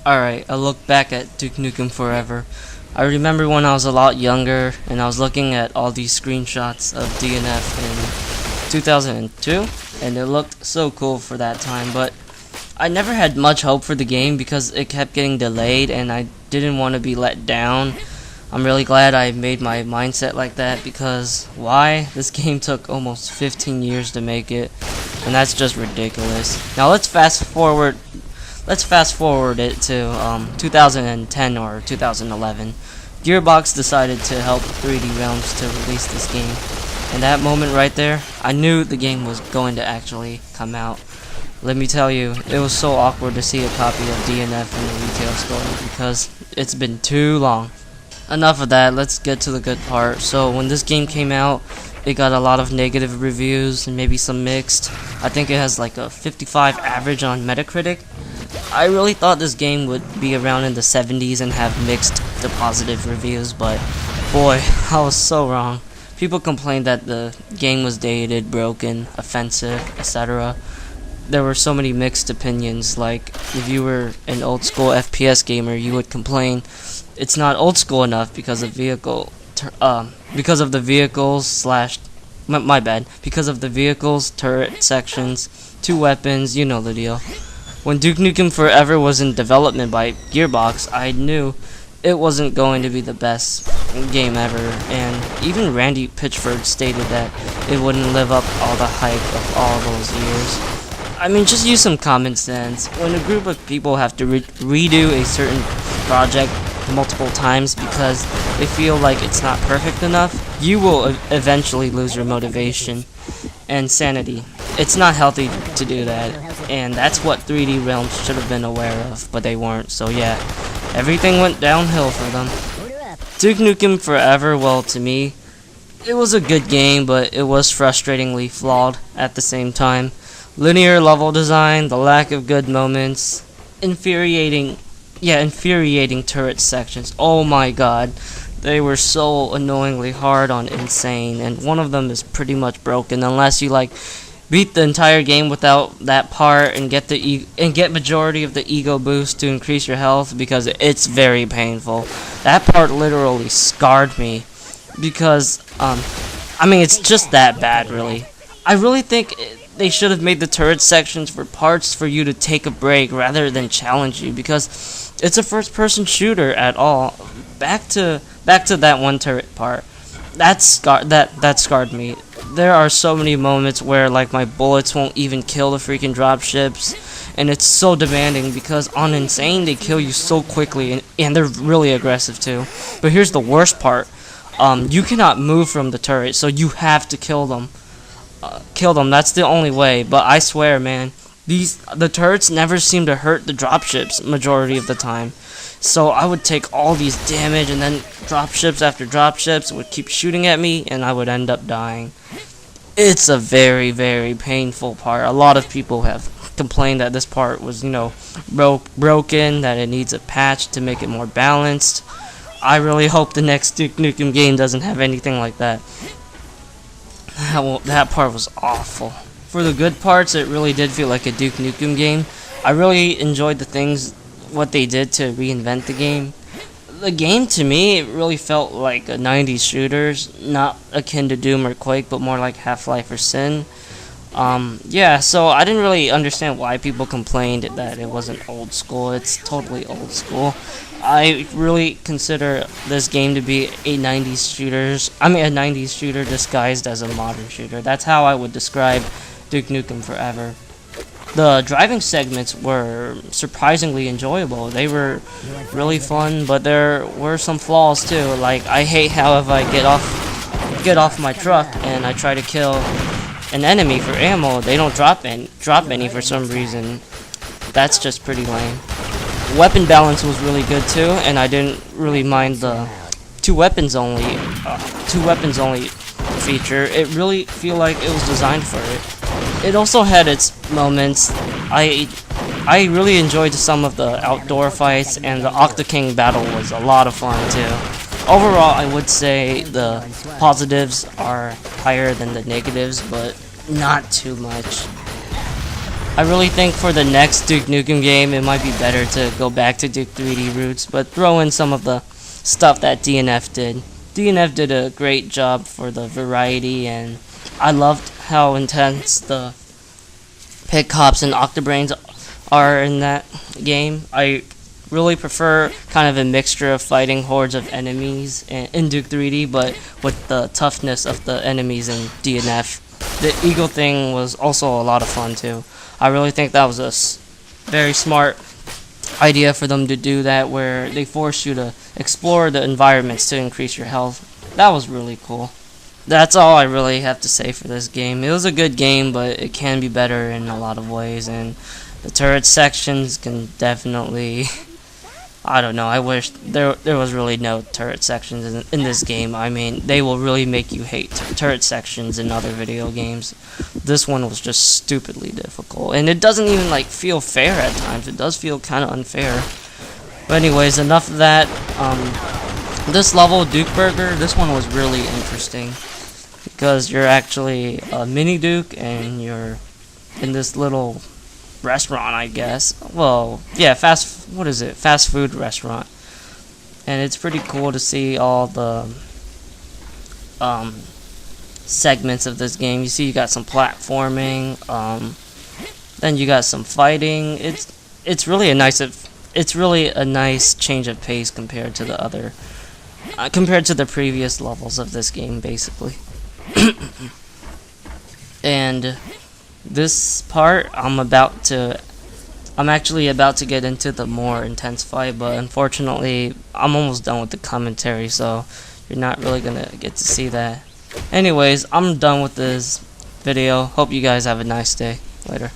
Alright, I look back at Duke Nukem Forever. I remember when I was a lot younger and I was looking at all these screenshots of DNF in 2002 and it looked so cool for that time, but I never had much hope for the game because it kept getting delayed and I didn't want to be let down. I'm really glad I made my mindset like that because why? This game took almost 15 years to make it and that's just ridiculous. Now let's fast forward it to 2010 or 2011. Gearbox decided to help 3D Realms to release this game. And that moment right there, I knew the game was going to actually come out. Let me tell you, it was so awkward to see a copy of DNF in the retail store because it's been too long. Enough of that, let's get to the good part. So when this game came out, it got a lot of negative reviews and maybe some mixed. I think it has like a 55 average on Metacritic. I really thought this game would be around in the 70s and have mixed to positive reviews, but boy, I was so wrong. People complained that the game was dated, broken, offensive, etc. There were so many mixed opinions. Like if you were an old school FPS gamer, you would complain it's not old school enough because of because of the vehicles, turret sections, 2 weapons, you know the deal. When Duke Nukem Forever was in development by Gearbox, I knew it wasn't going to be the best game ever, and even Randy Pitchford stated that it wouldn't live up all the hype of all those years. I mean, just use some common sense. When a group of people have to redo a certain project multiple times because they feel like it's not perfect enough, you will eventually lose your motivation and sanity. It's not healthy to do that, and that's what 3D Realms should have been aware of, but they weren't, so yeah, everything went downhill for them. Duke Nukem Forever, well, to me, it was a good game, but it was frustratingly flawed at the same time. Linear level design, the lack of good moments, infuriating turret sections, oh my god. They were so annoyingly hard on Insane, and one of them is pretty much broken unless you beat the entire game without that part and get majority of the ego boost to increase your health, because it's very painful. That part literally scarred me because I mean, it's just that bad, really. I really think they should have made the turret sections for parts for you to take a break rather than challenge you, because it's a first-person shooter at all. Back to that one turret part. That scarred me. There are so many moments where my bullets won't even kill the freaking dropships, and it's so demanding because on Insane they kill you so quickly, and they're really aggressive too. But here's the worst part. You cannot move from the turret, so you have to kill them. That's the only way. But I swear, man, the turrets never seem to hurt the dropships majority of the time. So I would take all these damage, and then dropships after dropships would keep shooting at me, and I would end up dying. It's a very, very painful part. A lot of people have complained that this part was, broken, that it needs a patch to make it more balanced. I really hope the next Duke Nukem game doesn't have anything like that. That part was awful. For the good parts, it really did feel like a Duke Nukem game. I really enjoyed what they did to reinvent the game. The game, to me, it really felt like a 90s shooter, not akin to Doom or Quake, but more like Half-Life or Sin. Yeah, so I didn't really understand why people complained that it wasn't old school. It's totally old school. I really consider this game to be a 90s shooter disguised as a modern shooter. That's how I would describe Duke Nukem Forever. The driving segments were surprisingly enjoyable. They were really fun, but there were some flaws too. I hate how if I get off my truck and I try to kill an enemy for ammo, they don't drop any for some reason. That's just pretty lame. Weapon balance was really good too, and I didn't really mind the two weapons only feature. It really feel like it was designed for it. It also had its moments. I really enjoyed some of the outdoor fights, and the Octa King battle was a lot of fun too. Overall, I would say the positives are higher than the negatives, but not too much. I really think for the next Duke Nukem game, it might be better to go back to Duke 3D roots, but throw in some of the stuff that DNF did. DNF did a great job for the variety, and I loved how intense the pit cops and octobrains are in that game. I really prefer kind of a mixture of fighting hordes of enemies in Duke 3D, but with the toughness of the enemies in DNF. The eagle thing was also a lot of fun too. I really think that was a very smart idea for them to do that, where they force you to explore the environments to increase your health. That was really cool. That's all I really have to say for this game. It was a good game, but it can be better in a lot of ways, and the turret sections can definitely I don't know, I wish there was really no turret sections in this game. I mean, they will really make you hate turret sections in other video games. This one was just stupidly difficult, and it doesn't even like feel fair at times. It does feel kind of unfair. But anyways, enough of that. This level, Duke Burger, this one was really interesting because you're actually a mini Duke and you're in this little restaurant, I guess. Well, yeah, fast food restaurant. And it's pretty cool to see all the segments of this game. You see you got some platforming, then you got some fighting. It's really a nice change of pace compared to the previous levels of this game, basically. And this part, I'm actually about to get into the more intense fight, but unfortunately, I'm almost done with the commentary, so you're not really gonna get to see that. Anyways, I'm done with this video. Hope you guys have a nice day. Later.